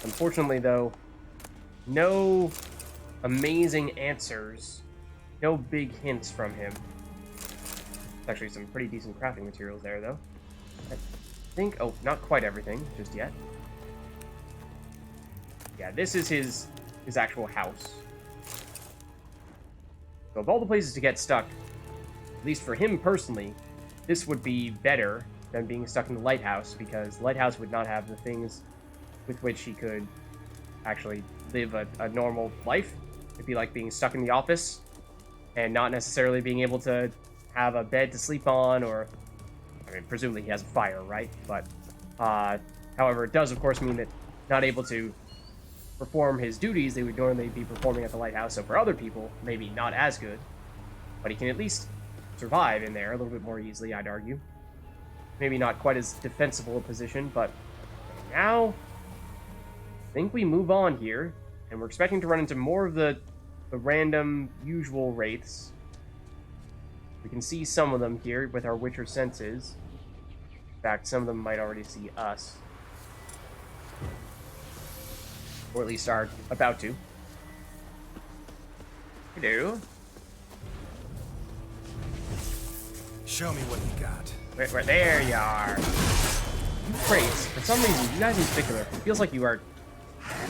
Unfortunately, though, no amazing answers, no big hints from him. Actually, some pretty decent crafting materials there, though. I think, oh, not quite everything just yet. Yeah, this is his actual house. So of all the places to get stuck, at least for him personally, this would be better than being stuck in the lighthouse, because the lighthouse would not have the things with which he could actually live a normal life. It'd be like being stuck in the office and not necessarily being able to have a bed to sleep on, or, I mean, presumably he has a fire, right? But, however, it does, of course, mean that not able to perform his duties they would normally be performing at the lighthouse. So for other people, maybe not as good, but he can at least survive in there a little bit more easily, I'd argue. Maybe not quite as defensible a position, but now I think we move on here, and we're expecting to run into more of the random, usual wraiths. We can see some of them here with our Witcher senses. In fact, some of them might already see us. Or at least are about to. Hello. Show me what you got. Where, there you are. Wraiths, for some reason, you guys in particular, it feels like you are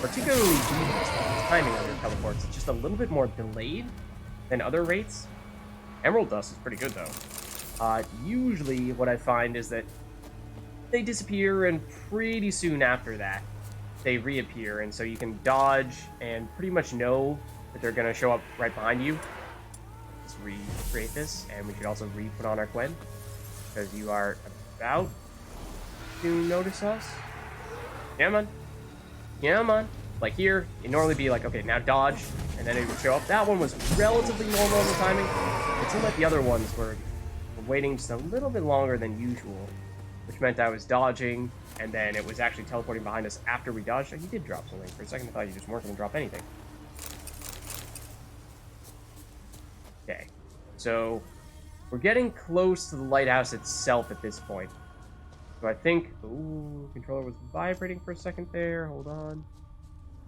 particularly devious with the timing on your teleports. It's just a little bit more delayed than other wraiths. Emerald dust is pretty good, though. Usually what I find is that they disappear, and pretty soon after that, they reappear, and so you can dodge and pretty much know that they're going to show up right behind you. Let's recreate this, and we should also re-put on our Quen, because you are about to notice us. Yeah, man. Yeah, man. Like here, it'd normally be like, okay, now dodge, and then it would show up. That one was relatively normal in the timing. It seemed like the other ones were waiting just a little bit longer than usual, which meant I was dodging, and then it was actually teleporting behind us after we dodged. He did drop something. For a second, I thought you just weren't going to drop anything. Okay. So, we're getting close to the lighthouse itself at this point. So I think... Ooh, controller was vibrating for a second there. Hold on.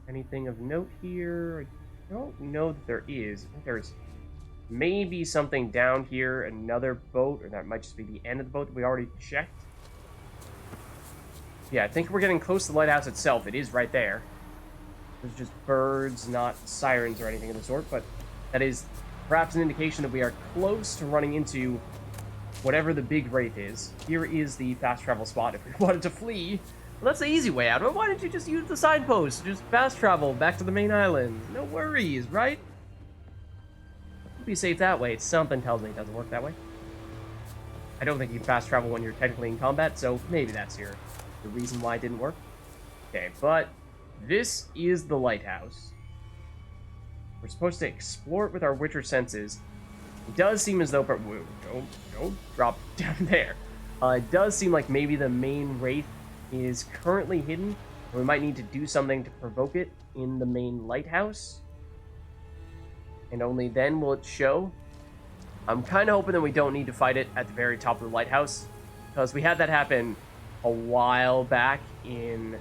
Anything of note here? I don't know that there is. I think there's maybe something down here, another boat, or that might just be the end of the boat that we already checked. Yeah, I think we're getting close to the lighthouse itself. It is right there. There's just birds, not sirens or anything of the sort, but that is perhaps an indication that we are close to running into whatever the big wraith is. Here is the fast travel spot if we wanted to flee. Well, that's the easy way out. Well, why didn't you just use the signpost? Just fast travel back to the main island. No worries, right? Be safe that way. Something tells me it doesn't work that way. I don't think you can fast travel when you're technically in combat, so maybe that's the reason why it didn't work. Okay, but this is the lighthouse. We're supposed to explore it with our Witcher senses. It does seem as though... Whoa, don't drop down there. It does seem like maybe the main wraith is currently hidden, and we might need to do something to provoke it in the main lighthouse. And only then will it show. I'm kind of hoping that we don't need to fight it at the very top of the lighthouse, because we had that happen a while back in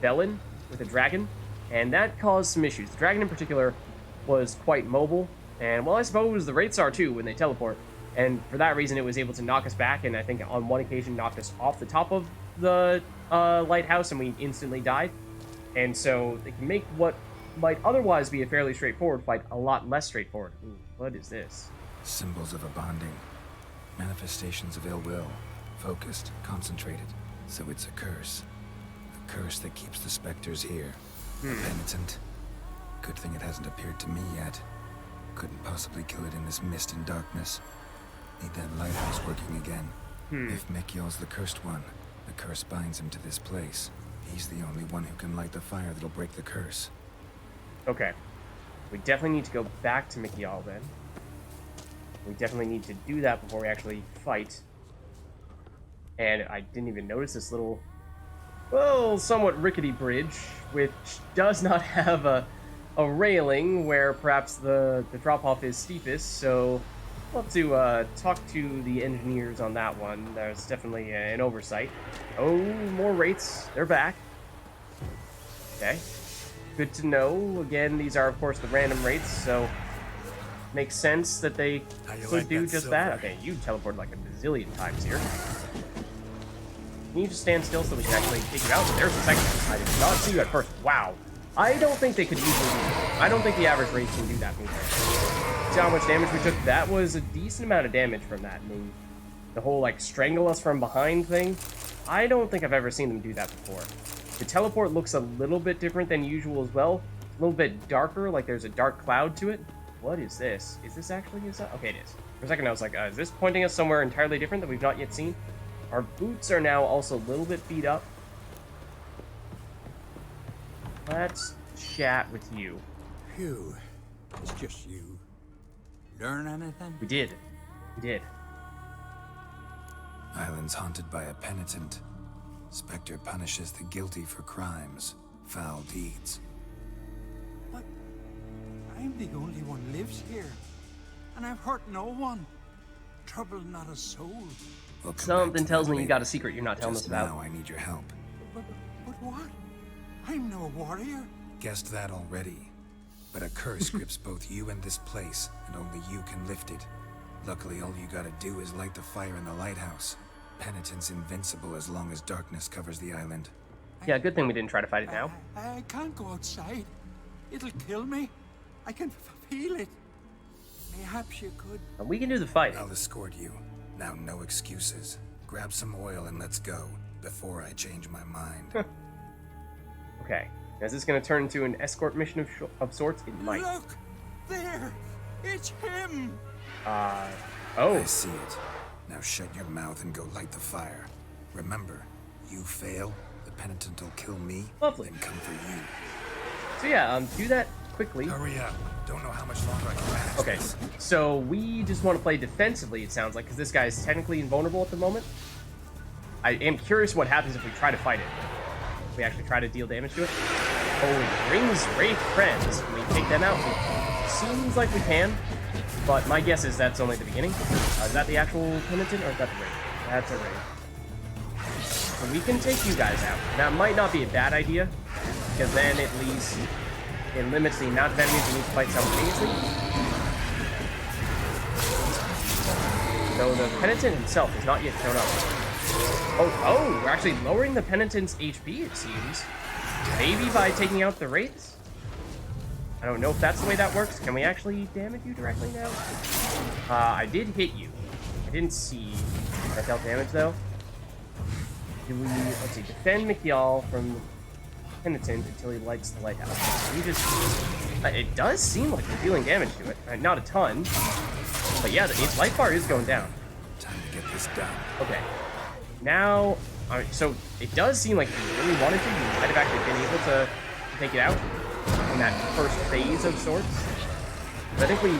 Velen with a dragon, and that caused some issues. The dragon in particular was quite mobile, and well, I suppose the wraiths are too when they teleport, and for that reason it was able to knock us back, and I think on one occasion knocked us off the top of the lighthouse, and we instantly died. And so they can make what might otherwise be a fairly straightforward fight a lot less straightforward. Ooh, what is this? Symbols of a bonding. Manifestations of ill will. Focused, concentrated. So it's a curse. A curse that keeps the specters here. A penitent. Good thing it hasn't appeared to me yet. Couldn't possibly kill it in this mist and darkness. Need that lighthouse working again. If Mekiel's the cursed one, the curse binds him to this place. He's the only one who can light the fire that'll break the curse. Okay. We definitely need to go back to Mikiel then. We definitely need to do that before we actually fight. And I didn't even notice this little, well, somewhat rickety bridge, which does not have a railing where perhaps the drop-off is steepest, so we'll have to talk to the engineers on that one. There's definitely an oversight. Oh, more wraiths. They're back. Okay. Good to know. Again, these are, of course, the random rates, so makes sense that they How you could like do that just silver? that. Okay, you teleported like a bazillion times here. Can you just stand still so we can actually take you out? There's the second one. I did not see you at first. Wow. I don't think they could easily do that. I don't think the average race can do that movement. See how much damage we took? That was a decent amount of damage from that. I mean, the whole, like, strangle us from behind thing. I don't think I've ever seen them do that before. The teleport looks a little bit different than usual as well. A little bit darker, like there's a dark cloud to it. What is this? Is this actually his... Okay, it is. For a second, I was like, is this pointing us somewhere entirely different that we've not yet seen? Our boots are now also a little bit beat up. Let's chat with you. Phew, it's just you. Learn anything? We did. We did. Island's haunted by a penitent. Spectre punishes the guilty for crimes, foul deeds. But I'm the only one lives here, and I've hurt no one. Troubled not a soul. We'll come back Something to tells that me you got a later. secret you're not telling us Just about. now, I need your help. But what? I'm no warrior. Guessed that already. But a curse grips both you and this place, and only you can lift it. Luckily, all you gotta do is light the fire in the lighthouse. Penitent's invincible as long as darkness covers the island. Yeah, good thing we didn't try to fight it now. I can't go outside. It'll kill me. I can feel it. Perhaps you could. We can do the fight. I'll escort you. Now, no excuses. Grab some oil and let's go, before I change my mind. Okay. Is this going to turn into an escort mission of sorts? It might. Look! There! It's him! I Oh. see it. Now shut your mouth and go light the fire. Remember, you fail, the penitent will kill me, Lovely. and come for you. So yeah, do that quickly. Hurry up. Don't know how much longer I can manage Okay, this. so we just want to play defensively, it sounds like, because this guy is technically invulnerable at the moment. I am curious what happens if we try to fight it. If we actually try to deal damage to it. Oh, it brings Wraith friends. Can we take them out? Seems like we can, but my guess is that's only the beginning. Is that the actual penitent, or is that the Wraith? That's a Wraith. So we can take you guys out. That might not be a bad idea, because then at least it limits the amount of enemies we need to fight simultaneously. So the penitent himself has not yet shown up. Oh, we're actually lowering the penitent's HP, it seems. Maybe by taking out the wraiths? I don't know if that's the way that works. Can we actually damage you directly now? I did hit you. I didn't see that dealt damage, though. Do we, let's see, defend McYall from penitent until he lights the lighthouse. We just, it does seem like we're dealing damage to it. Not a ton, but yeah, its life bar is going down. Time to get this done. Okay. Now, so it does seem like if you really wanted to, you might have actually been able to take it out in that first phase of sorts. But I think we,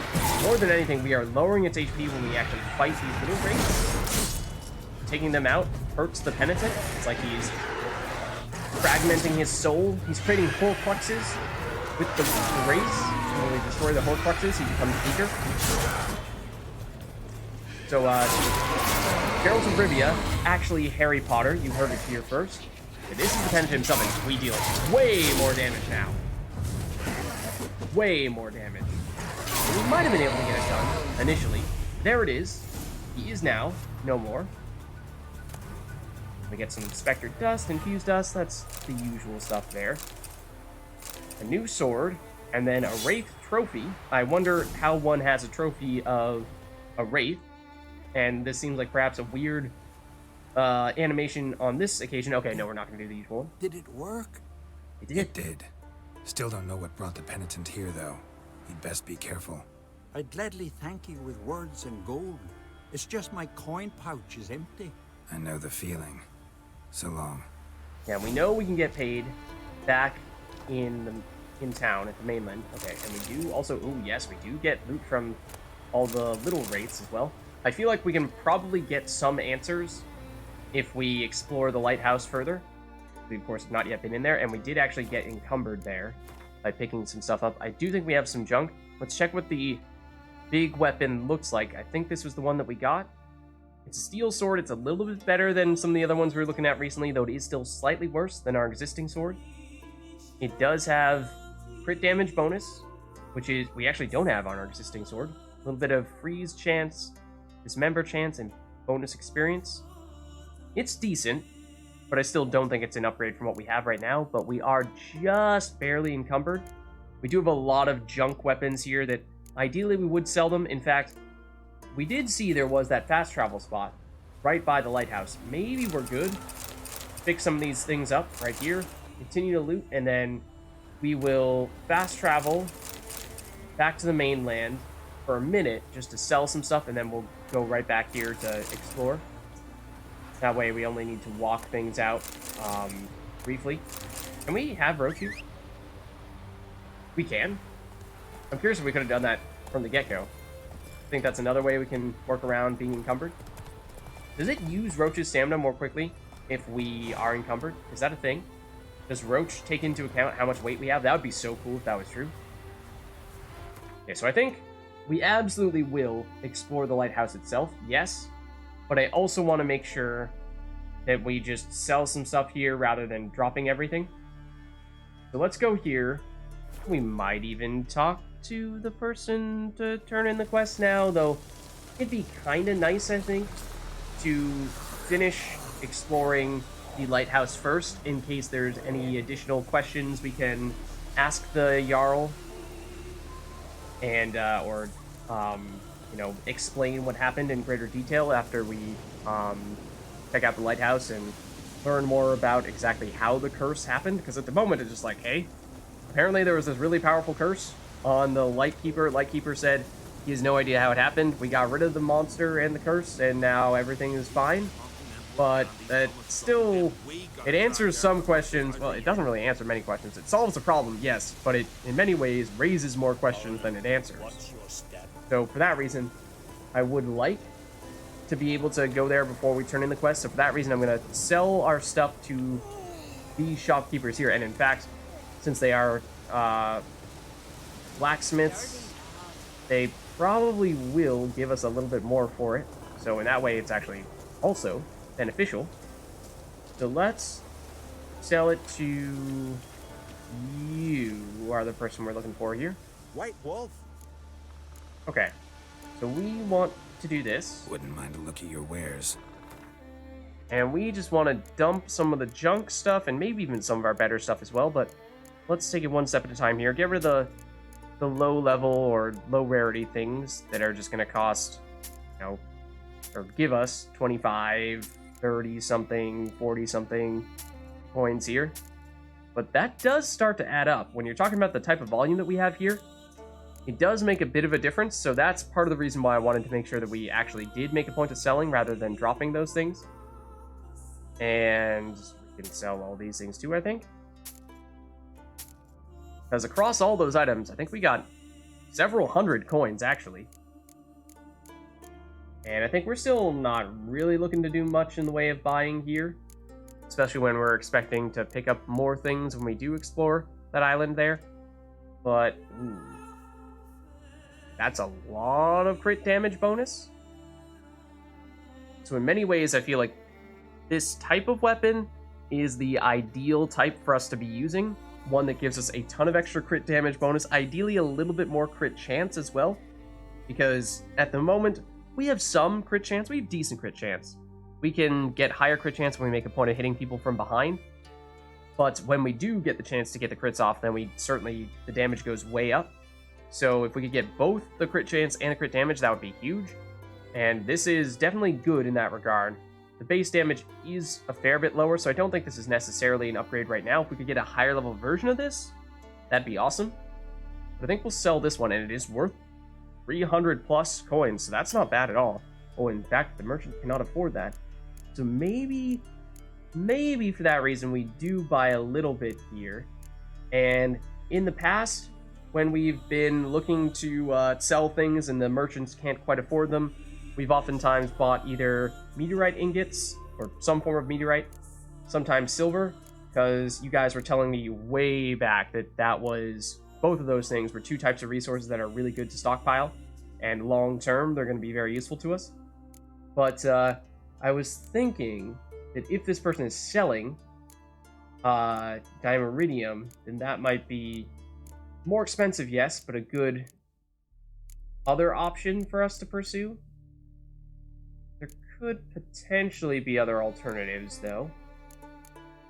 more than anything, we are lowering its HP when we actually fight these little wraiths. Taking them out hurts the penitent. It's like he's fragmenting his soul. He's creating horcruxes with the wraiths. When we destroy the horcruxes, he becomes weaker. So, Geralt of Rivia, actually Harry Potter, you heard it here first. Okay, this is the penitent himself, and we deal way more damage now. Way more damage. We might have been able to get it done, initially. There it is. He is now no more. We get some Spectre Dust, Infused Dust, that's the usual stuff there. A new sword, and then a Wraith Trophy. I wonder how one has a trophy of a Wraith. And this seems like perhaps a weird animation on this occasion. Okay, no, we're not going to do the usual one. Did it work? It did. It did. Still don't know what brought the penitent here, though. You'd best be careful. I'd gladly thank you with words and gold. It's just my coin pouch is empty. I know the feeling. So long. Yeah, we know we can get paid back in town at the mainland. Okay, and we do also, oh yes, we do get loot from all the little wraiths as well. I feel like we can probably get some answers if we explore the lighthouse further. We, of course, have not yet been in there, and we did actually get encumbered there by picking some stuff up. I do think we have some junk. Let's check what the big weapon looks like. I think this was the one that we got. It's a steel sword. It's a little bit better than some of the other ones we were looking at recently, though it is still slightly worse than our existing sword. It does have crit damage bonus, which is we actually don't have on our existing sword. A little bit of freeze chance, dismember chance, and bonus experience. It's decent, but I still don't think it's an upgrade from what we have right now, but we are just barely encumbered. We do have a lot of junk weapons here that ideally we would sell them. In fact, we did see there was that fast travel spot right by the lighthouse. Maybe we're good. Pick some of these things up right here, continue to loot, and then we will fast travel back to the mainland for a minute just to sell some stuff, and then we'll go right back here to explore. That way we only need to walk things out briefly. Can we have Roku? We can. I'm curious if we could have done that from the get-go. I think that's another way we can work around being encumbered. Does it use Roach's stamina more quickly if we are encumbered? Is that a thing? Does Roach take into account how much weight we have? That would be so cool if that was true. Okay, so I think we absolutely will explore the lighthouse itself, yes. But I also want to make sure that we just sell some stuff here rather than dropping everything. So let's go here. We might even talk to the person to turn in the quest now, though it'd be kind of nice, I think, to finish exploring the lighthouse first in case there's any additional questions we can ask the Jarl and you know, explain what happened in greater detail after we check out the lighthouse and learn more about exactly how the curse happened, because at the moment it's just like, hey, apparently there was this really powerful curse on the Lightkeeper. Lightkeeper said he has no idea how it happened. We got rid of the monster and the curse, and now everything is fine. But it still, it answers some questions. Well, it doesn't really answer many questions. It solves a problem, yes, but it, in many ways, raises more questions than it answers. So for that reason, I would like to be able to go there before we turn in the quest. So for that reason, I'm going to sell our stuff to these shopkeepers here. And in fact, since they are blacksmiths, they probably will give us a little bit more for it. So in that way, it's actually also beneficial. So let's sell it to you, who are the person we're looking for here. White Wolf. Okay, so we want to do this. Wouldn't mind a look at your wares. And we just want to dump some of the junk stuff and maybe even some of our better stuff as well, but let's take it one step at a time here. Get rid of the low level or low rarity things that are just going to cost, you know, or give us 25, 30 something, 40 something coins here. But that does start to add up. When you're talking about the type of volume that we have here, it does make a bit of a difference. So that's part of the reason why I wanted to make sure that we actually did make a point of selling rather than dropping those things. And we can sell all these things too, I think. Because across all those items, I think we got several hundred coins, actually. And I think we're still not really looking to do much in the way of buying here. Especially when we're expecting to pick up more things when we do explore that island there. But, ooh, that's a lot of crit damage bonus. So in many ways, I feel like this type of weapon is the ideal type for us to be using. One that gives us a ton of extra crit damage bonus, ideally a little bit more crit chance as well. Because at the moment, we have some crit chance, we have decent crit chance. We can get higher crit chance when we make a point of hitting people from behind. But when we do get the chance to get the crits off, then the damage goes way up. So if we could get both the crit chance and the crit damage, that would be huge. And this is definitely good in that regard. The base damage is a fair bit lower, so I don't think this is necessarily an upgrade right now. If we could get a higher level version of this, that'd be awesome. But I think we'll sell this one, and it is worth 300 plus coins, so that's not bad at all. Oh, in fact, the merchant cannot afford that. So maybe for that reason, we do buy a little bit here. And in the past, when we've been looking to sell things and the merchants can't quite afford them, we've oftentimes bought either meteorite ingots or some form of meteorite, sometimes silver, because you guys were telling me way back that was both of those things were two types of resources that are really good to stockpile, and long term they're going to be very useful to us. But I was thinking that if this person is selling, Dimeridium, then that might be more expensive, yes, but a good other option for us to pursue. There could potentially be other alternatives, though.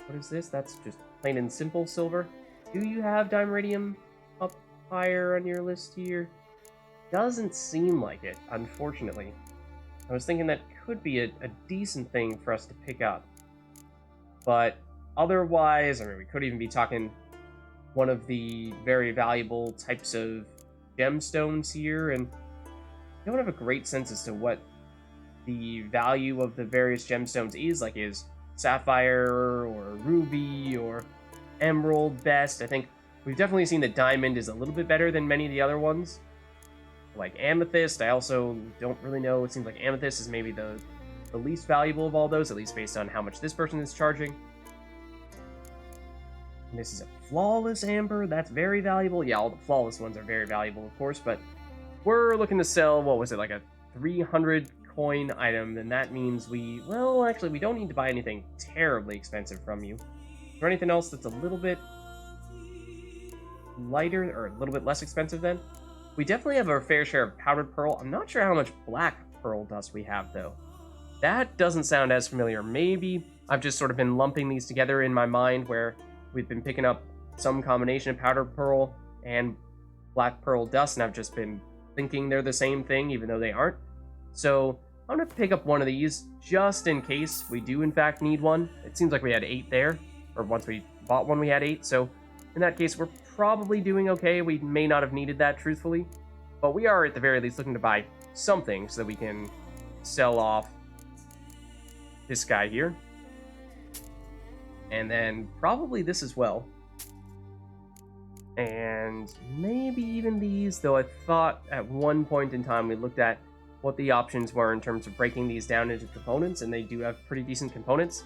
What is this? That's just plain and simple silver. Do you have Dimeridium up higher on your list here? Doesn't seem like it, unfortunately. I was thinking that could be a decent thing for us to pick up. But otherwise, I mean, we could even be talking one of the very valuable types of gemstones here, and I don't have a great sense as to what the value of the various gemstones is. Like, is sapphire or ruby or emerald best? I think we've definitely seen that diamond is a little bit better than many of the other ones. Like amethyst, I also don't really know. It seems like amethyst is maybe the least valuable of all those, at least based on how much this person is charging. And this is a flawless amber. That's very valuable. Yeah, all the flawless ones are very valuable, of course, but we're looking to sell, what was it, like a 300 coin item, and that means well, actually, we don't need to buy anything terribly expensive from you. Is there anything else that's a little bit lighter, or a little bit less expensive then? We definitely have our fair share of powdered pearl. I'm not sure how much black pearl dust we have, though. That doesn't sound as familiar. Maybe I've just sort of been lumping these together in my mind, where we've been picking up some combination of powdered pearl and black pearl dust, and I've just been thinking they're the same thing, even though they aren't. So I'm going to pick up one of these, just in case we do in fact need one. It seems like we had 8 there, or once we bought one we had 8, so in that case we're probably doing okay. We may not have needed that, truthfully, but we are at the very least looking to buy something so that we can sell off this guy here. And then probably this as well. And maybe even these, though I thought at one point in time we looked at what the options were in terms of breaking these down into components, and they do have pretty decent components.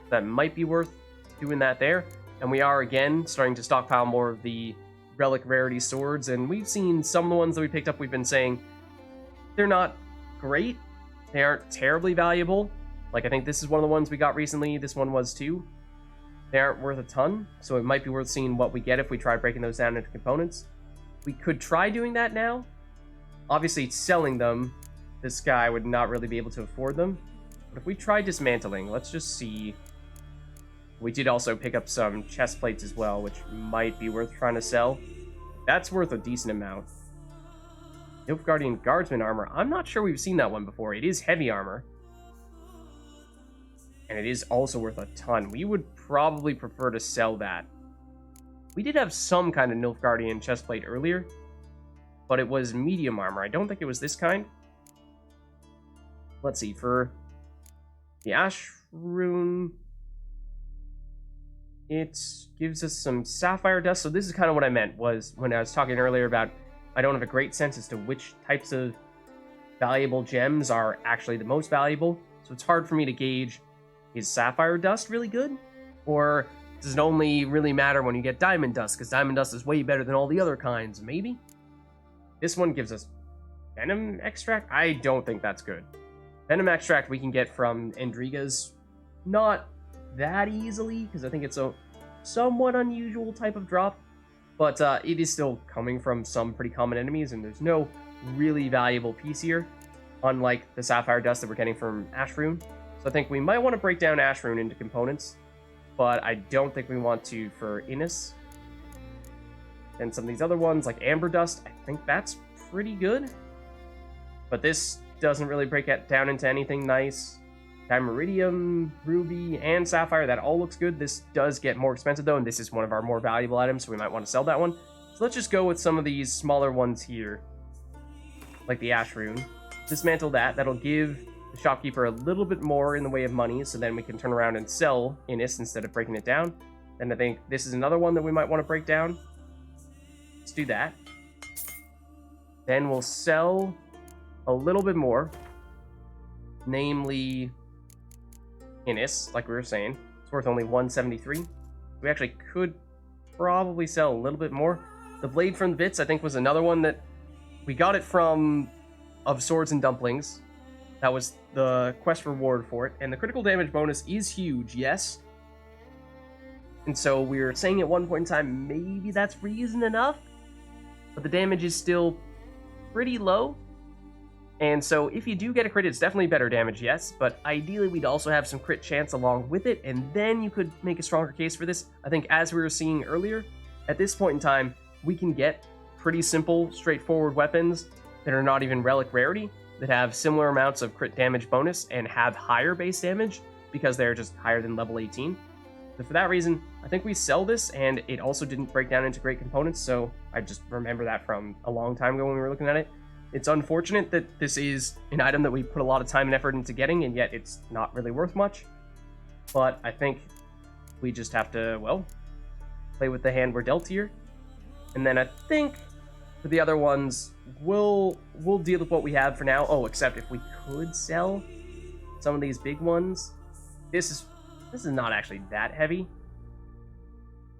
That might be worth doing that there. And we are, again, starting to stockpile more of the relic rarity swords, and we've seen some of the ones that we picked up, we've been saying they're not great. They aren't terribly valuable. Like, I think this is one of the ones we got recently. This one was too. They aren't worth a ton, so it might be worth seeing what we get if we try breaking those down into components. We could try doing that now. Obviously, selling them, this guy would not really be able to afford them. But if we try dismantling, let's just see. We did also pick up some chest plates as well, which might be worth trying to sell. That's worth a decent amount. Nilfgaardian Guardsman armor. I'm not sure we've seen that one before. It is heavy armor. And it is also worth a ton. We would probably prefer to sell that. We did have some kind of Nilfgaardian chestplate earlier, but it was medium armor. I don't think it was this kind. Let's see, for the Ash Rune, it gives us some sapphire dust. So this is kind of what I meant, was when I was talking earlier about I don't have a great sense as to which types of valuable gems are actually the most valuable. So it's hard for me to gauge, is sapphire dust really good? Or does it only really matter when you get diamond dust? Because diamond dust is way better than all the other kinds, maybe? This one gives us venom extract? I don't think that's good. Venom extract we can get from Endriga's, not that easily, because I think it's a somewhat unusual type of drop, but it is still coming from some pretty common enemies, and there's no really valuable piece here, unlike the sapphire dust that we're getting from Ash Rune. So I think we might want to break down Ash Rune into components, but I don't think we want to for Innis. And some of these other ones, like Amber Dust, I think that's pretty good. But this doesn't really break it down into anything nice. Dimeridium, Ruby, and Sapphire, that all looks good. This does get more expensive, though, and this is one of our more valuable items, so we might want to sell that one. So let's just go with some of these smaller ones here, like the Ash Rune. Dismantle that. That'll give the shopkeeper a little bit more in the way of money, so then we can turn around and sell Innis instead of breaking it down. And I think this is another one that we might want to break down. Let's do that. Then we'll sell a little bit more, namely Innis, like we were saying. It's worth only 173. We actually could probably sell a little bit more. The Blade from the Vids, I think, was another one that we got it from Of Swords and Dumplings. That was the quest reward for it. And the critical damage bonus is huge, yes. And so we were saying at one point in time, maybe that's reason enough, but the damage is still pretty low. And so if you do get a crit, it's definitely better damage, yes, but ideally we'd also have some crit chance along with it, and then you could make a stronger case for this. I think as we were seeing earlier, at this point in time, we can get pretty simple, straightforward weapons that are not even relic rarity, that have similar amounts of crit damage bonus and have higher base damage because they're just higher than level 18. So for that reason, I think we sell this, and it also didn't break down into great components, so I just remember that from a long time ago when we were looking at it. It's unfortunate that this is an item that we put a lot of time and effort into getting, and yet it's not really worth much. But I think we just have to, well, play with the hand we're dealt here. And then I think for the other ones, we'll deal with what we have for now. Oh, except if we could sell some of these big ones. This is not actually that heavy,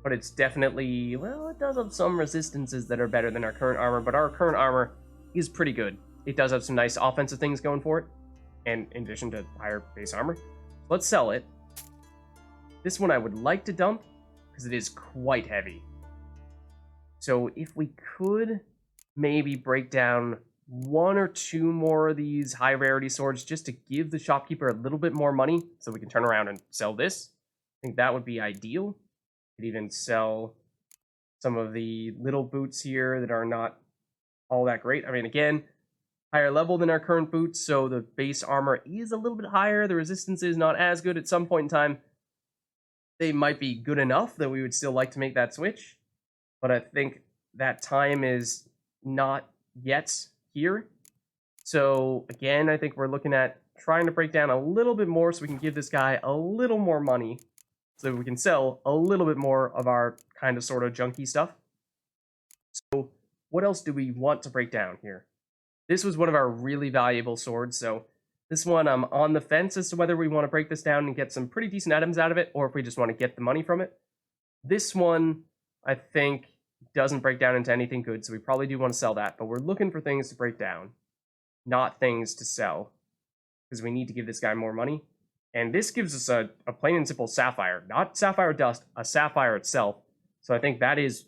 but it's definitely, well, it does have some resistances that are better than our current armor, but our current armor is pretty good. It does have some nice offensive things going for it, and in addition to higher base armor. Let's sell it. This one I would like to dump, because it is quite heavy. So if we could maybe break down one or two more of these high rarity swords just to give the shopkeeper a little bit more money so we can turn around and sell this, I think that would be ideal. Could even sell some of the little boots here that are not all that great. I mean, again, higher level than our current boots, so the base armor is a little bit higher. The resistance is not as good. At some point in time, they might be good enough that we would still like to make that switch, but I think that time is not yet here. So again, I think we're looking at trying to break down a little bit more so we can give this guy a little more money so we can sell a little bit more of our kind of sort of junky stuff. So what else do we want to break down here? This was one of our really valuable swords, so this one I'm on the fence as to whether we want to break this down and get some pretty decent items out of it, or if we just want to get the money from it. This one, I think, doesn't break down into anything good, so we probably do want to sell that, but we're looking for things to break down, not things to sell, because we need to give this guy more money. And this gives us a plain and simple sapphire, not sapphire dust, a sapphire itself. So I think that is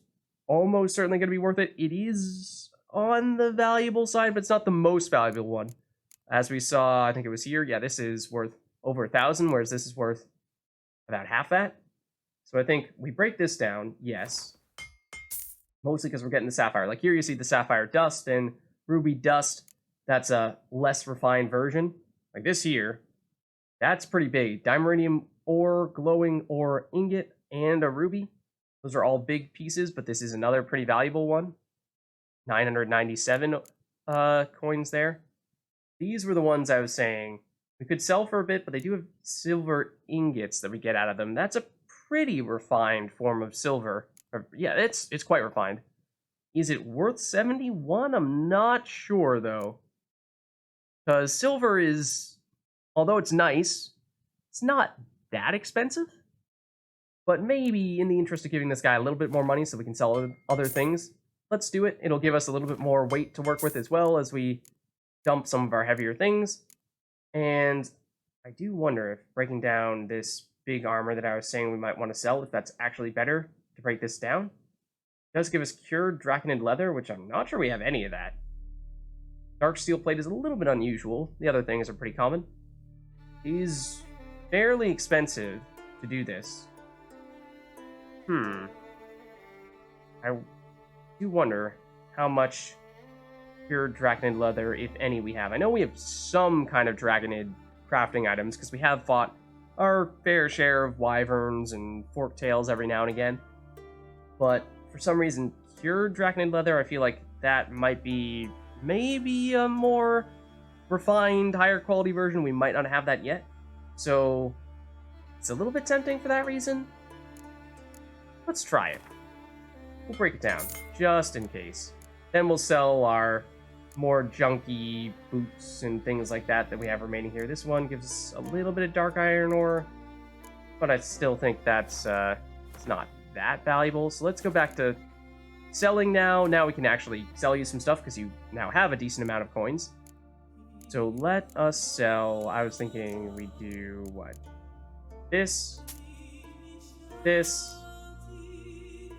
almost certainly going to be worth it. It is on the valuable side, but it's not the most valuable one. As we saw, I think it was here, yeah, this is worth over 1,000, whereas this is worth about half that. So I think we break this down, yes, mostly because we're getting the sapphire. Like here you see the sapphire dust and ruby dust. That's a less refined version. Like this here, that's pretty big. Dimeridium ore, glowing ore ingot, and a ruby. Those are all big pieces, but this is another pretty valuable one. 997 coins there. These were the ones I was saying we could sell for a bit, but they do have silver ingots that we get out of them. That's a pretty refined form of silver. Yeah, it's quite refined. Is it worth 71? I'm not sure, though. Because silver is, although it's nice, it's not that expensive. But maybe in the interest of giving this guy a little bit more money so we can sell other things, let's do it. It'll give us a little bit more weight to work with as well as we dump some of our heavier things. And I do wonder if breaking down this big armor that I was saying we might want to sell, if that's actually better to break this down. It does give us cured draconid leather, which I'm not sure we have any of that. Dark steel plate is a little bit unusual. The other things are pretty common. It is fairly expensive to do this. I do wonder how much pure draconid leather, if any, we have. I know we have some kind of draconid crafting items, because we have fought our fair share of wyverns and forktails every now and again. But for some reason, pure draconid leather, I feel like that might be maybe a more refined, higher quality version. We might not have that yet. So it's a little bit tempting for that reason. Let's try it. We'll break it down, just in case. Then we'll sell our more junky boots and things like that we have remaining here. This one gives us a little bit of dark iron ore, but I still think that's it's not that valuable. So let's go back to selling now. Now we can actually sell you some stuff because you now have a decent amount of coins. So let us sell. I was thinking we do what? This,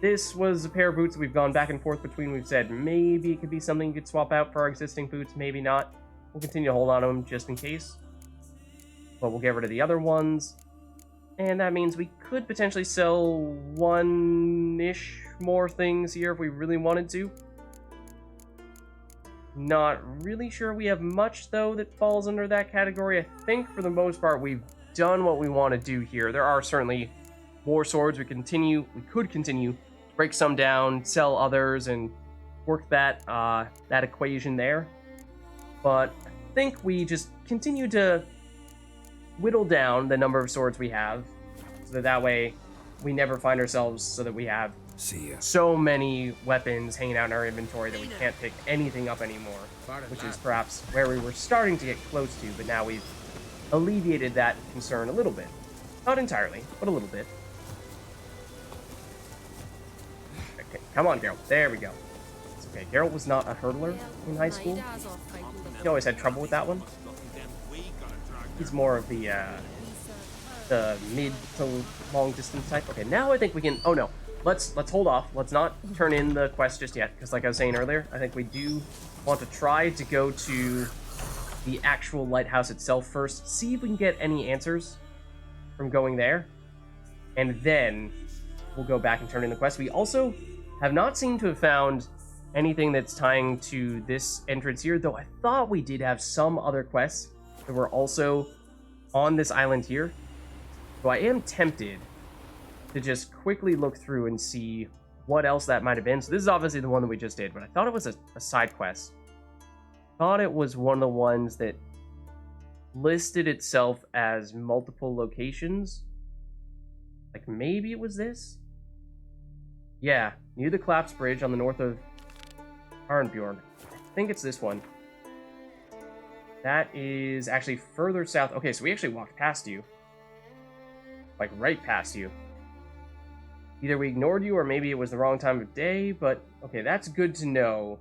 This was a pair of boots that we've gone back and forth between. We've said maybe it could be something you could swap out for our existing boots, maybe not. We'll continue to hold on to them just in case. But we'll get rid of the other ones. And that means we could potentially sell one-ish more things here if we really wanted to. Not really sure we have much, though, that falls under that category. I think, for the most part, we've done what we want to do here. There are certainly more swords. We could continue, break some down, sell others, and work that that equation there. But I think we just continue to whittle down the number of swords we have, so that way we never find ourselves so that we have so many weapons hanging out in our inventory that we can't pick anything up anymore, which is perhaps where we were starting to get close to, but now we've alleviated that concern a little bit. Not entirely, but a little bit. Okay, come on, Geralt. There we go. It's okay. Geralt was not a hurdler in high school. He always had trouble with that one. He's more of the mid to long distance type. Okay, now I think we can... Oh, no. Let's hold off. Let's not turn in the quest just yet, because like I was saying earlier, I think we do want to try to go to the actual lighthouse itself first, see if we can get any answers from going there, and then we'll go back and turn in the quest. We also have not seemed to have found anything that's tying to this entrance here, though I thought we did have some other quests that were also on this island here. So I am tempted to just quickly look through and see what else that might have been. So this is obviously the one that we just did, but I thought it was a side quest. Thought it was one of the ones that listed itself as multiple locations. Like maybe it was this? Yeah, near the collapsed bridge on the north of Arnbjorn. I think it's this one. That is actually further south. Okay, so we actually walked past you. Like right past you. Either we ignored you or maybe it was the wrong time of day, but okay, that's good to know.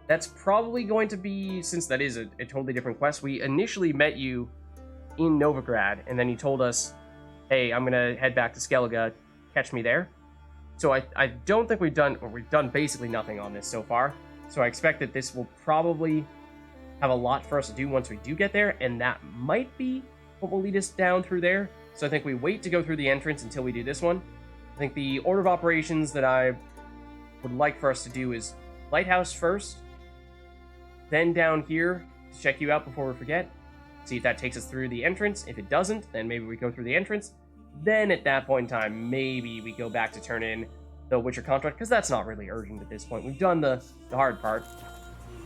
That's probably going to be, since that is a totally different quest, we initially met you in Novigrad, and then you told us, hey, I'm gonna head back to Skellige, catch me there. So I don't think we've done basically nothing on this so far, so I expect that this will probably have a lot for us to do once we do get there, and that might be what will lead us down through there. So I think we wait to go through the entrance until we do this one. I think the order of operations that I would like for us to do is Lighthouse first, then down here to check you out before we forget. See if that takes us through the entrance. If it doesn't, then maybe we go through the entrance. Then at that point in time, maybe we go back to turn in the Witcher contract, because that's not really urgent at this point. We've done the hard part.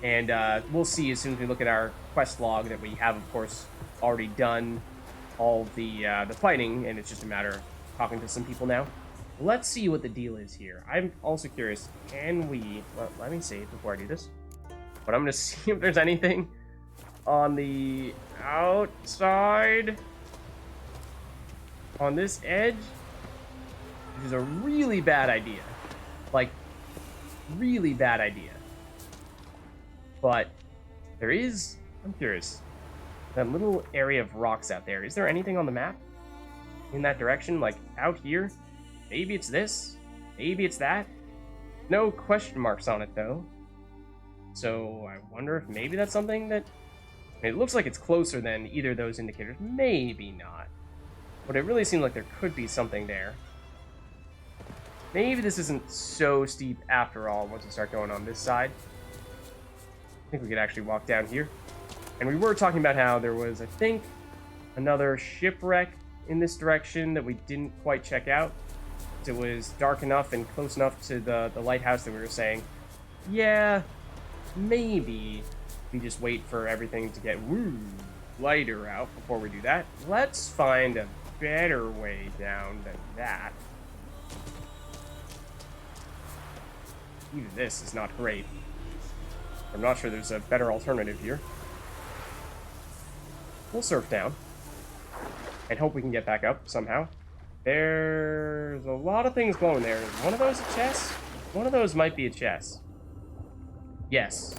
And we'll see as soon as we look at our quest log that we have, of course, already done all the fighting, and it's just a matter of talking to some people now. Let's see what the deal is here. I'm also curious, can we... Well, let me save before I do this. But I'm going to see if there's anything on the outside. On this edge. Which is a really bad idea. Like, really bad idea. But there is... I'm curious. That little area of rocks out there. Is there anything on the map in that direction? Like out here? Maybe it's this. Maybe it's that. No question marks on it though. So I wonder if maybe that's something that... I mean, it looks like it's closer than either of those indicators. Maybe not. But it really seems like there could be something there. Maybe this isn't so steep after all once we start going on this side. I think we could actually walk down here. And we were talking about how there was, I think, another shipwreck in this direction that we didn't quite check out. It was dark enough and close enough to the lighthouse that we were saying, yeah, maybe we just wait for everything to get lighter out before we do that. Let's find a better way down than that. Even this is not great. I'm not sure there's a better alternative here. We'll surf down and hope we can get back up somehow. There's a lot of things glowing there. Is one of those a chest? One of those might be a chest. Yes.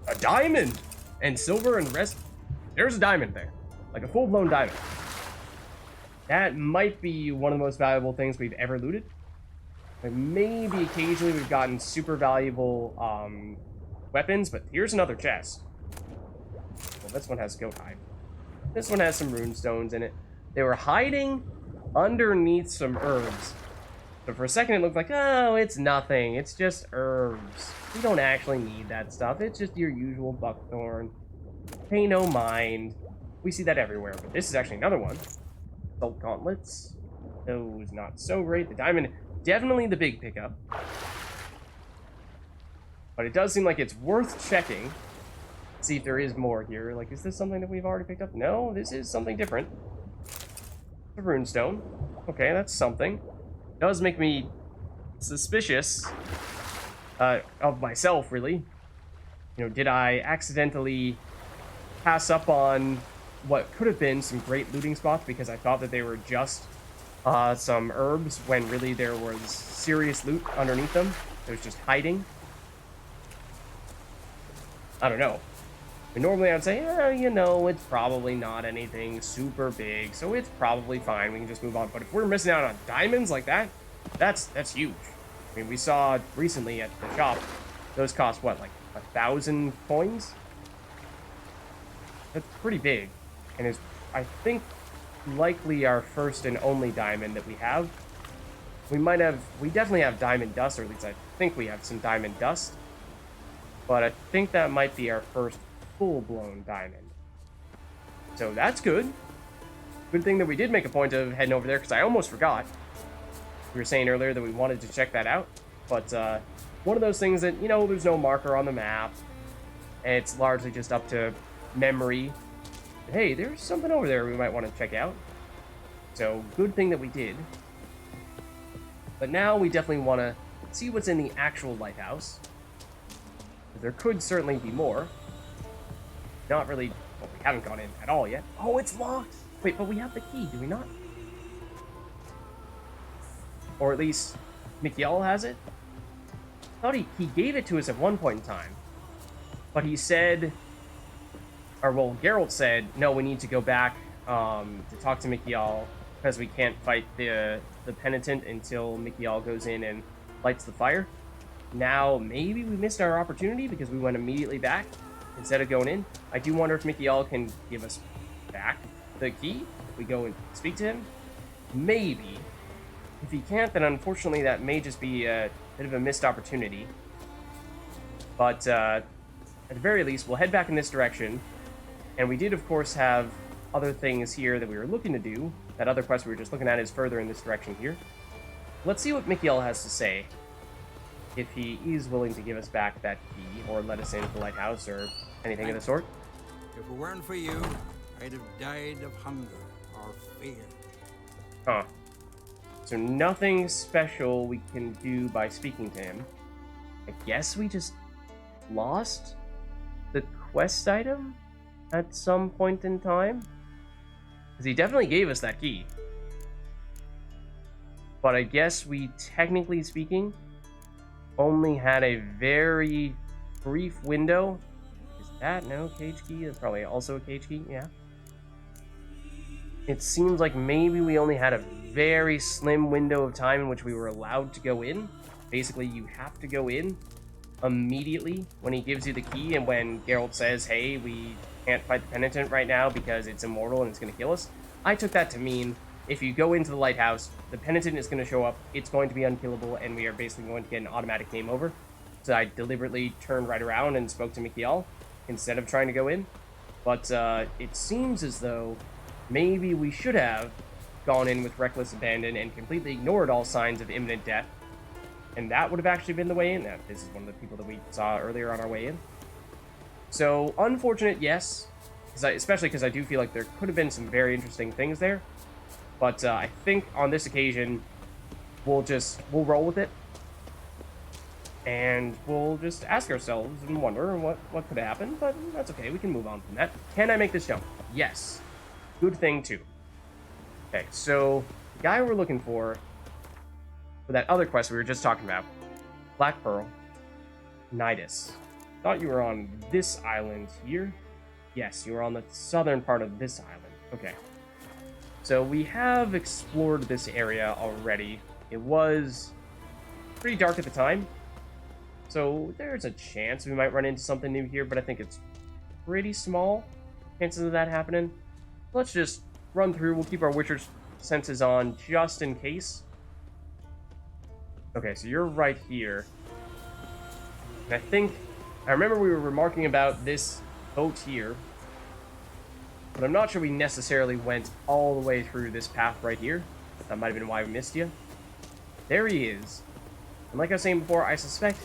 A diamond! And silver and rest. There's a diamond there. Like a full-blown diamond. That might be one of the most valuable things we've ever looted. And maybe occasionally we've gotten super valuable weapons, but here's another chest. Well, this one has goat hide. This one has some rune stones in it. They were hiding underneath some herbs. So for a second it looked like, oh, it's nothing. It's just herbs. We don't actually need that stuff. It's just your usual buckthorn. Pay no mind. We see that everywhere, but this is actually another one. Salt gauntlets. Those not so great. The diamond, definitely the big pickup. But it does seem like it's worth checking. See if there is more here. Like, is this something that we've already picked up? No, this is something different. The runestone. Okay, that's something. Does make me suspicious of myself, really. You know, did I accidentally pass up on what could have been some great looting spots because I thought that they were just some herbs when really there was serious loot underneath them? It was just hiding. I don't know. But normally I'd say, you know, it's probably not anything super big, so it's probably fine. We can just move on. But if we're missing out on diamonds like that, that's huge. I mean, we saw recently at the shop, those cost what, like 1,000 coins? That's pretty big, and is, I think, likely our first and only diamond that we have. We definitely have diamond dust, or at least I think we have some diamond dust. But I think that might be our first full-blown diamond. So that's good. Good thing that we did make a point of heading over there, because I almost forgot. We were saying earlier that we wanted to check that out. But one of those things that, you know, there's no marker on the map. And it's largely just up to memory. Hey, there's something over there we might want to check out. So, good thing that we did. But now we definitely want to see what's in the actual lighthouse. There could certainly be more. Not really... Well, we haven't gone in at all yet. Oh, it's locked! Wait, but we have the key, do we not? Or at least, Mikhail has it? I thought he gave it to us at one point in time. But he said... Or, well, Geralt said, no, we need to go back to talk to Mikhail because we can't fight the penitent until Mikhail goes in and lights the fire. Now, maybe we missed our opportunity because we went immediately back instead of going in. I do wonder if Mikhail can give us back the key. We go and speak to him. Maybe. If he can't, then unfortunately that may just be a bit of a missed opportunity. But at the very least, we'll head back in this direction. And we did, of course, have other things here that we were looking to do. That other quest we were just looking at is further in this direction here. Let's see what Mikhail has to say. If he is willing to give us back that key, or let us into the lighthouse, or anything of the sort. If it weren't for you, I'd have died of hunger or fear. Huh. So nothing special we can do by speaking to him. I guess we just lost the quest item at some point in time? Because he definitely gave us that key. But I guess we, technically speaking, only had a very brief window. Is that no cage key? That's probably also a cage key, yeah. It seems like maybe we only had a very slim window of time in which we were allowed to go in. Basically, you have to go in immediately when he gives you the key, and when Geralt says, hey, we can't fight the penitent right now because it's immortal and it's going to kill us. I took that to mean if you go into the lighthouse, the penitent is going to show up, it's going to be unkillable, and we are basically going to get an automatic game over. So I deliberately turned right around and spoke to Mikhail instead of trying to go in. But it seems as though maybe we should have gone in with reckless abandon and completely ignored all signs of imminent death. And that would have actually been the way in. Now, this is one of the people that we saw earlier on our way in. So, unfortunate, yes. Especially because I do feel like there could have been some very interesting things there. But I think on this occasion, we'll roll with it. And we'll just ask ourselves and wonder what could have happened. But that's okay, we can move on from that. Can I make this jump? Yes. Good thing, too. Okay, so the guy we're looking for that other quest we were just talking about, Black Pearl, Nidus. Thought you were on this island here. Yes, you were on the southern part of this island. Okay. So we have explored this area already. It was pretty dark at the time, so there's a chance we might run into something new here, but I think it's pretty small chances of that happening. Let's just run through. We'll keep our Witcher senses on just in case. Okay, so you're right here. And I remember we were remarking about this boat here, but I'm not sure we necessarily went all the way through this path right here. That might have been why we missed you. There he is. And like I was saying before, I suspect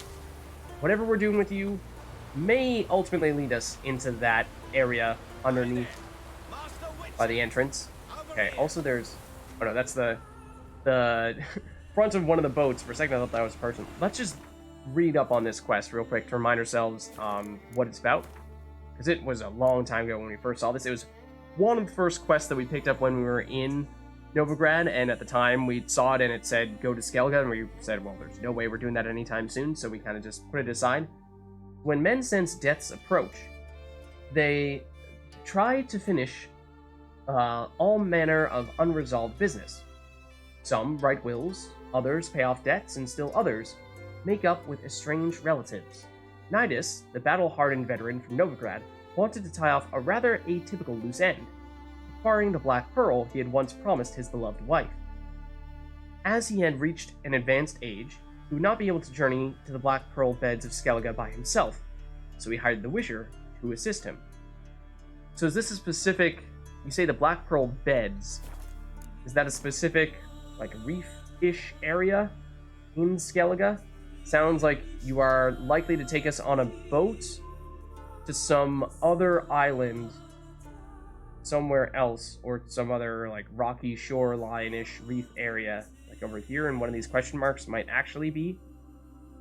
whatever we're doing with you may ultimately lead us into that area underneath by the entrance. Okay, also there's... Oh no, that's the front of one of the boats. For a second I thought that was a person. Let's just read up on this quest real quick to remind ourselves what it's about. Because it was a long time ago when we first saw this. It was one of the first quests that we picked up when we were in Novigrad, and at the time we saw it and it said go to Skellige, and we said, well, there's no way we're doing that anytime soon, so we kind of just put it aside. When men sense death's approach, they try to finish all manner of unresolved business. Some write wills, others pay off debts, and still others make up with estranged relatives. Nidus, the battle-hardened veteran from Novigrad, wanted to tie off a rather atypical loose end, acquiring the Black Pearl he had once promised his beloved wife. As he had reached an advanced age, he would not be able to journey to the Black Pearl beds of Skellige by himself, so he hired the Wisher to assist him. So is this a specific... You say the Black Pearl beds. Is that a specific, like, reef-ish area in Skellige? Sounds like you are likely to take us on a boat to some other island somewhere else, or some other, like, rocky shoreline-ish reef area. Like over here, and one of these question marks might actually be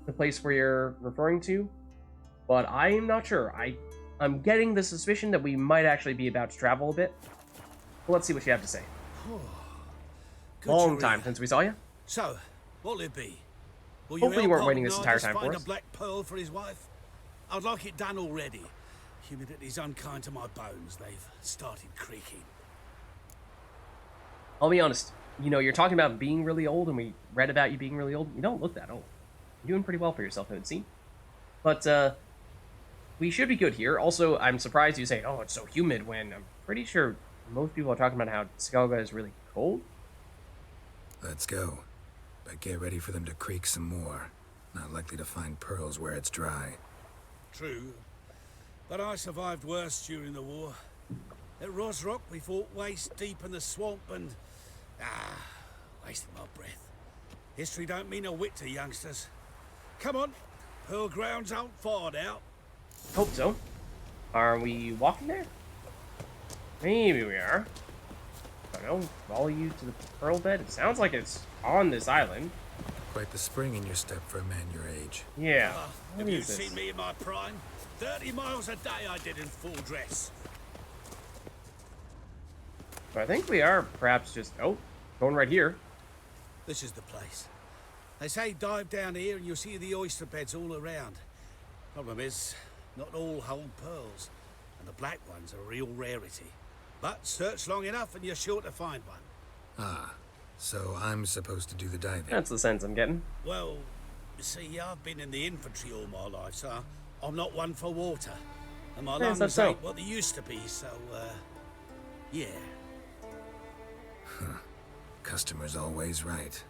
the place where you're referring to. But I'm not sure. I'm getting the suspicion that we might actually be about to travel a bit. Well, let's see what you have to say. Long time since we saw you. So, what'll it be? Will Hopefully you weren't waiting this help entire Nidus time for find us. a black pearl for his wife? I'd like it done already. Humidity's unkind to my bones. They've started creaking. I'll be honest. You know, you're talking about being really old, and we read about you being really old. You don't look that old. You're doing pretty well for yourself, it would seem. But, we should be good here. Also, I'm surprised you say, oh, it's so humid, when I'm pretty sure most people are talking about how Skellige is really cold. Let's go. But get ready for them to creak some more. Not likely to find pearls where it's dry. True. But I survived worse during the war. At Rosrock, we fought waist deep in the swamp and... wasted my breath. History don't mean a whit to youngsters. Come on. Pearl grounds aren't far now. Hope so. Are we walking there? Maybe we are. I don't know. Follow you to the pearl bed? It sounds like it's on this island. Quite the spring in your step for a man your age. Yeah. What Have you is this? seen me in my prime? 30 miles a day I did in full dress. I think we are perhaps just... Oh, going right here. This is the place. They say dive down here and you'll see the oyster beds all around. Problem is, not all hold pearls, and the black ones are a real rarity. But search long enough and you're sure to find one. Ah, so I'm supposed to do the diving. That's the sense I'm getting. Well, you see, I've been in the infantry all my life, so I'm not one for water. And my Yeah, lungs that's so. ain't what they used to be, so, yeah. Customer's always right.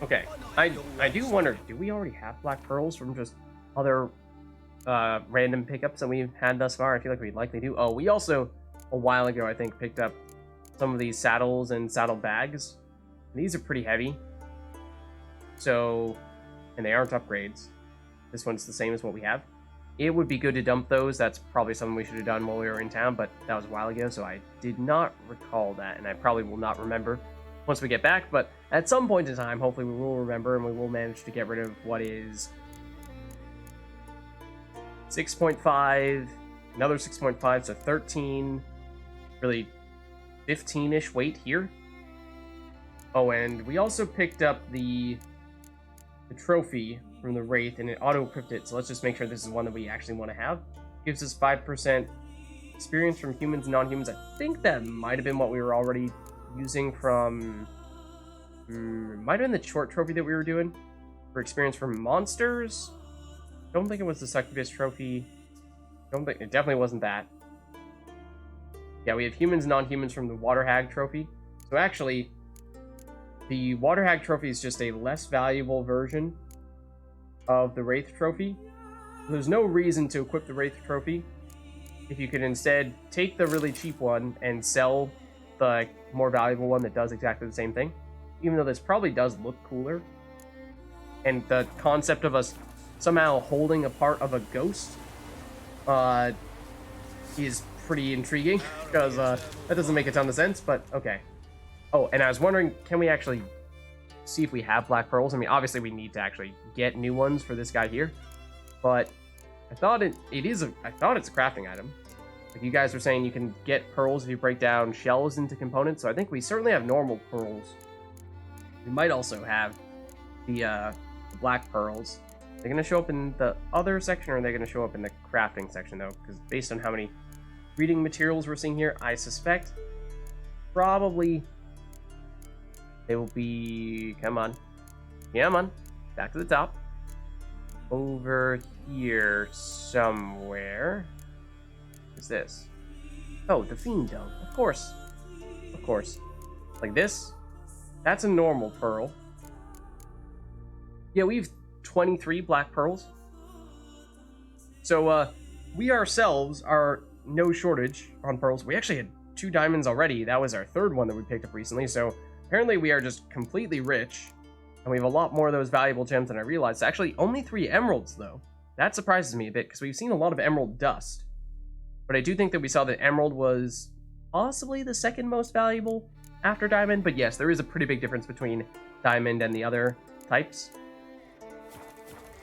Okay. I do wonder, do we already have black pearls from just other random pickups that we've had thus far? I feel like we likely do. Oh, we also, a while ago, I think, picked up some of these saddles and saddle bags. These are pretty heavy. So, and they aren't upgrades. This one's the same as what we have. It would be good to dump those. That's probably something we should have done while we were in town, but that was a while ago, so I did not recall that, and I probably will not remember once we get back, but at some point in time, hopefully we will remember, and we will manage to get rid of what is 6.5, another 6.5, so 13, really 15-ish weight here. Oh, and we also picked up the trophy from the Wraith, and it auto-equipped it, so let's just make sure this is one that we actually want to have. Gives us 5% experience from humans and non-humans. I think that might have been what we were already using from... might have been the short trophy that we were doing for experience from monsters. Don't think it was the succubus trophy. Don't think... It definitely wasn't that. Yeah, we have humans and non-humans from the water hag trophy. So actually, the water hag trophy is just a less valuable version of the wraith trophy. There's no reason to equip the wraith trophy if you could instead take the really cheap one and sell the more valuable one that does exactly the same thing, even though this probably does look cooler. And the concept of us somehow holding a part of a ghost is pretty intriguing, because that doesn't make a ton of sense, but okay. Oh, and I was wondering, can we actually see if we have black pearls? I mean, obviously we need to actually get new ones for this guy here, but I thought it's a crafting item. Like you guys were saying, you can get pearls if you break down shells into components, so I think we certainly have normal pearls. We might also have the black pearls. They're going to show up in the other section, or are they going to show up in the crafting section, though? Because based on how many reading materials we're seeing here, I suspect probably they will be... Come on. Back to the top. Over here somewhere. What's this? Oh, the Fiend Dome. Of course. Like this. That's a normal pearl. Yeah, we've 23 black pearls. So, we ourselves are no shortage on pearls. We actually had 2 diamonds already. That was our 3rd one that we picked up recently. So, apparently we are just completely rich. And we have a lot more of those valuable gems than I realized. Actually, only 3 emeralds, though. That surprises me a bit, because we've seen a lot of emerald dust. But I do think that we saw that emerald was possibly the 2nd most valuable after diamond. But yes, there is a pretty big difference between diamond and the other types.